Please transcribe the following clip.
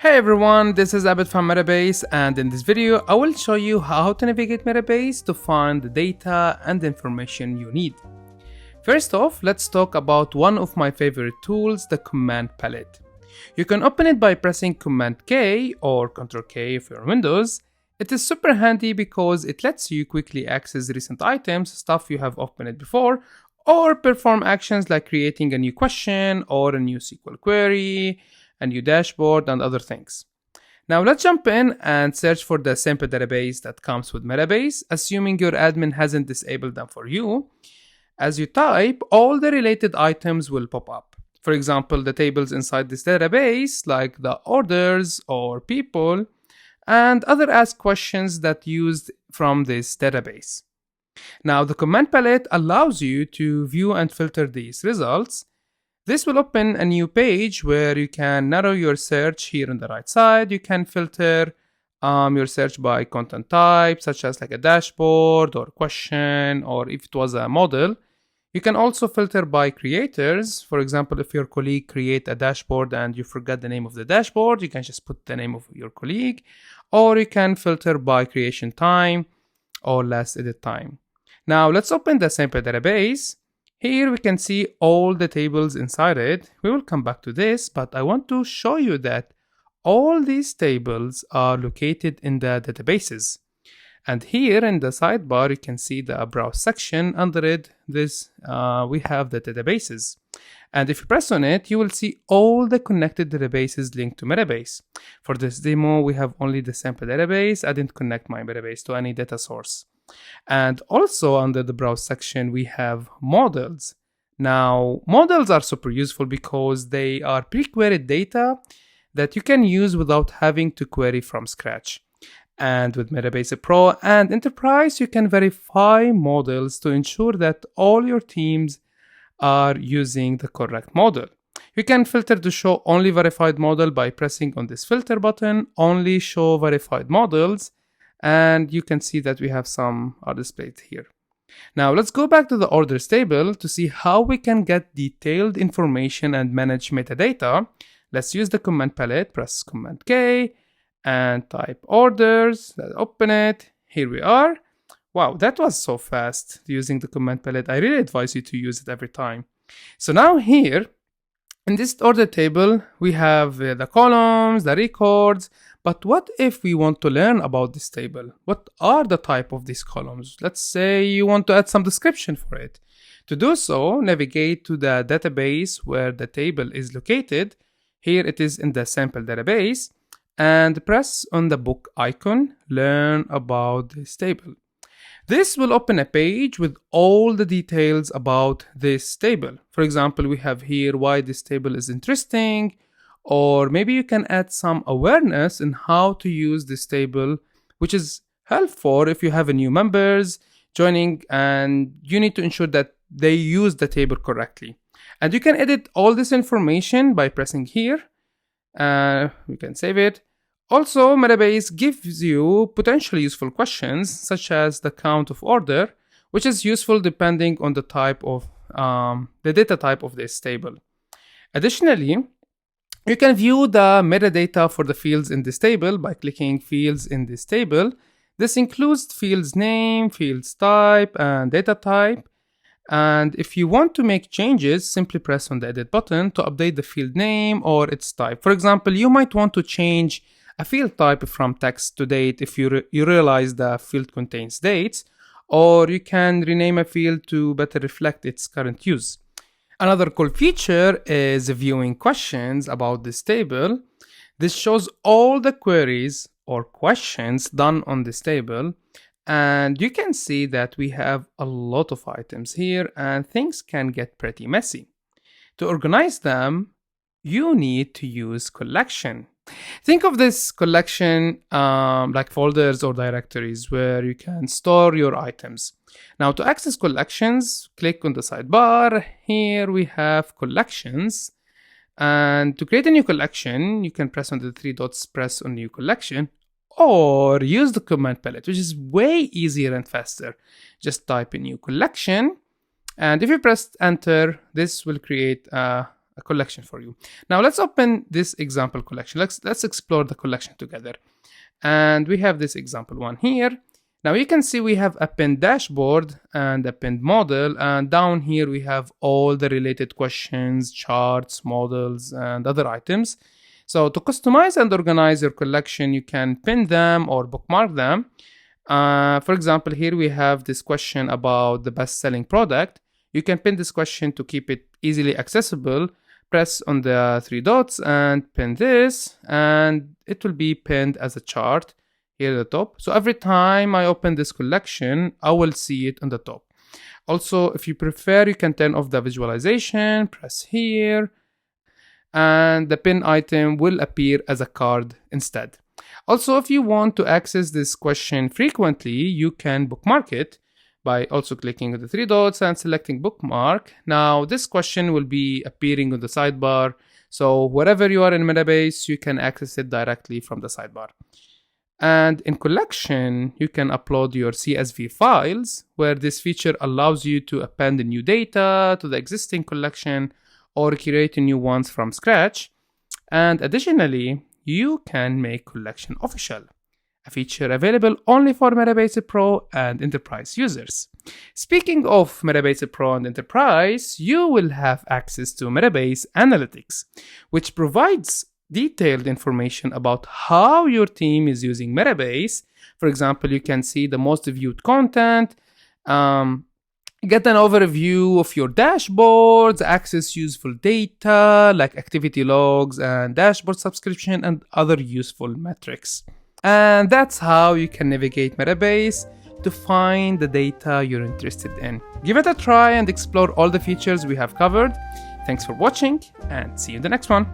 Hey everyone, this is Abed from Metabase, and in this video I will show you how to navigate Metabase to find the data and the information you need. First off, let's talk about one of my favorite tools, the command palette. You can open it by pressing Command K or Ctrl K if you're on Windows. It is super handy because it lets you quickly access recent items, stuff you have opened before, or perform actions like creating a new question or a new SQL query, a new dashboard, and other things. Now let's jump in and search for the sample database that comes with Metabase, assuming your admin hasn't disabled them for you. As you type, all the related items will pop up. For example, the tables inside this database, like the orders or people, and other ask questions that used from this database. Now the command palette allows you to view and filter these results. This will open a new page where you can narrow your search here on the right side. You can filter your search by content type, such as like a dashboard or question, or if it was a model. You can also filter by creators. For example, if your colleague create a dashboard and you forgot the name of the dashboard, you can just put the name of your colleague. Or you can filter by creation time or last edit time. Now let's open the sample database. Here we can see all the tables inside it. We will come back to this, but I want to show you that all these tables are located in the databases. And here in the sidebar, you can see the browse section. Under it, we have the databases. And if you press on it, you will see all the connected databases linked to Metabase. For this demo, we have only the sample database. I didn't connect my Metabase to any data source. And also under the browse section, we have models. Now, models are super useful because they are pre-queried data that you can use without having to query from scratch. And with Metabase Pro and Enterprise, you can verify models to ensure that all your teams are using the correct model. You can filter to show only verified model by pressing on this filter button, only show verified models. And you can see that we have some are displayed here. Now let's go back to the orders table to see how we can get detailed information and manage metadata. Let's use the command palette, press Command K and type orders. Let's open it. Here we are. Wow, that was so fast using the command palette. I really advise you to use it every time. So now here in this order table, we have the columns, the records. But what if we want to learn about this table? What are the type of these columns? Let's say you want to add some description for it. To do so, navigate to the database where the table is located. Here it is in the sample database. And press on the book icon, learn about this table. This will open a page with all the details about this table. For example, we have here why this table is interesting, or maybe you can add some awareness in how to use this table, which is helpful if you have a new members joining and you need to ensure that they use the table correctly. And you can edit all this information by pressing here. We can save it. Also, Metabase gives you potentially useful questions such as the count of order, which is useful depending on the type of the data type of this table. Additionally, you can view the metadata for the fields in this table by clicking fields in this table. This includes fields name, fields type, and data type. And if you want to make changes, simply press on the edit button to update the field name or its type. For example, you might want to change a field type from text to date if you realize the field contains dates, or you can rename a field to better reflect its current use. Another cool feature is viewing questions about this table. This shows all the queries or questions done on this table. And you can see that we have a lot of items here and things can get pretty messy. To organize them, you need to use collection. Think of this collection like folders or directories where you can store your items. Now to access collections, click on the sidebar. Here we have collections. And to create a new collection, you can press on the three dots, press on new collection, or use the command palette, which is way easier and faster. Just type in new collection. And if you press enter, this will create a a collection for you. Now let's open this example collection. Let's explore the collection together. And we have this example one here. Now you can see we have a pinned dashboard and a pinned model, and down here we have all the related questions, charts, models, and other items. So to customize and organize your collection, you can pin them or bookmark them. For example, here we have this question about the best-selling product. You can pin this question to keep it easily accessible. Press on the three dots and pin this, and it will be pinned as a chart here at the top. So every time I open this collection, I will see it on the top. Also, if you prefer, you can turn off the visualization, press here, and the pin item will appear as a card instead. Also, if you want to access this question frequently, you can bookmark it by also clicking on the three dots and selecting bookmark. Now, this question will be appearing on the sidebar. So wherever you are in Metabase, you can access it directly from the sidebar. And in collection, you can upload your CSV files, where this feature allows you to append new data to the existing collection or create new ones from scratch. And additionally, you can make collection official, a feature available only for Metabase Pro and Enterprise users. Speaking of Metabase Pro and Enterprise, you will have access to Metabase Analytics, which provides detailed information about how your team is using Metabase. For example, you can see the most viewed content, get an overview of your dashboards, access useful data like activity logs and dashboard subscription and other useful metrics. And that's how you can navigate Metabase to find the data you're interested in. Give it a try and explore all the features we have covered. Thanks for watching, and see you in the next one.